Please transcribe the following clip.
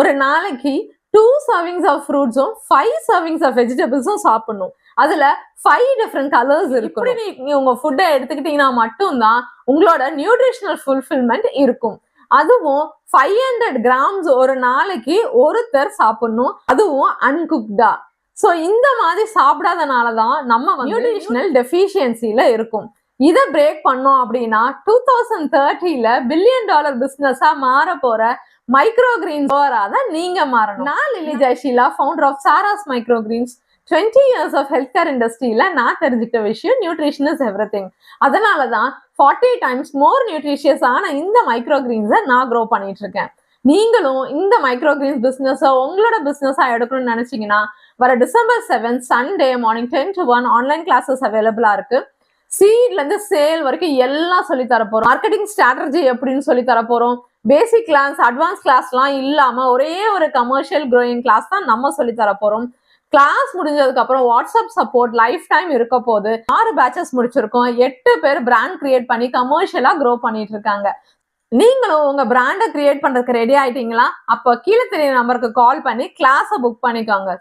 ஒரு நாளைக்கு 2 servings of ஃப்ரூட்ஸும் 5 servings of வெஜிடபிள்ஸும் சாப்பிடணும். அதுல 5 டிஃப்ரெண்ட் கலர்ஸ் இருக்கும். இப்படி நீங்க உங்க ஃபுட்டை எடுத்துக்கிட்டீங்கன்னா மட்டும்தான் உங்களோட நியூட்ரிஷனல் ஃபுல்ஃபில்மெண்ட் இருக்கும். அதுவும் 500 கிராம்ஸ் ஒரு நாளைக்கு ஒருத்தர் சாப்பிடணும், அதுவும் அன்குக்டா. ஸோ இந்த மாதிரி சாப்பிடாதனாலதான் நம்ம நியூட்ரிஷனல் டெஃபிஷியன்சில இருக்கும். இதை பிரேக் பண்ணோம் அப்படின்னா 2030ல $1 பில்லியன் பிசினஸா மாற போற மைக்ரோ கிரீன்ஸ் தான் நீங்க மாறணும். நான் Lily Jayasheela, founder of Sara's micro greens. 20 years of health care இண்டஸ்ட்ரியில நான் தெரிஞ்சுக்கிட்ட விஷயம் நியூட்ரிஷன் இஸ் எவ்ரிதிங். அதனாலதான் 40 times மோர் நியூட்ரிஷியஸ் ஆன இந்த மைக்ரோ கிரீன்ஸை நான் க்ரோ பண்ணிட்டு இருக்கேன். நீங்களும் இந்த மைக்ரோ கிரீன்ஸ் பிசினஸ் உங்களோட பிசினஸா எடுக்கணும்னு நினைச்சீங்கன்னா வர December 7 Sunday morning 10 to 1 online classes அவைலபிளா இருக்கு. சீட்ல இருந்து சேல் வரைக்கும் எல்லாம் சொல்லி தர போறோம். மார்க்கெட்டிங் ஸ்ட்ராட்டஜி எப்படின்னு சொல்லி தர போறோம். பேசிக் கிளாஸ், அட்வான்ஸ் கிளாஸ்லாம் இல்லாம ஒரே ஒரு கமர்ஷியல் க்ரோயிங் கிளாஸ் தான் நம்ம சொல்லி தர போறோம். கிளாஸ் முடிஞ்சதுக்கு அப்புறம் வாட்ஸ்அப் சப்போர்ட் லைஃப் டைம் இருக்க போது. 6 பேட்சஸ் முடிச்சிருக்கோம். 8 பேர் பிராண்ட் கிரியேட் பண்ணி கமர்ஷியலா க்ரோ பண்ணிட்டு இருக்காங்க. நீங்களும் உங்க பிராண்டை கிரியேட் பண்றதுக்கு ரெடி ஆயிட்டீங்களா? அப்போ கீழே தெரிய நம்பருக்கு கால் பண்ணி கிளாஸை புக் பண்ணிக்கோங்க.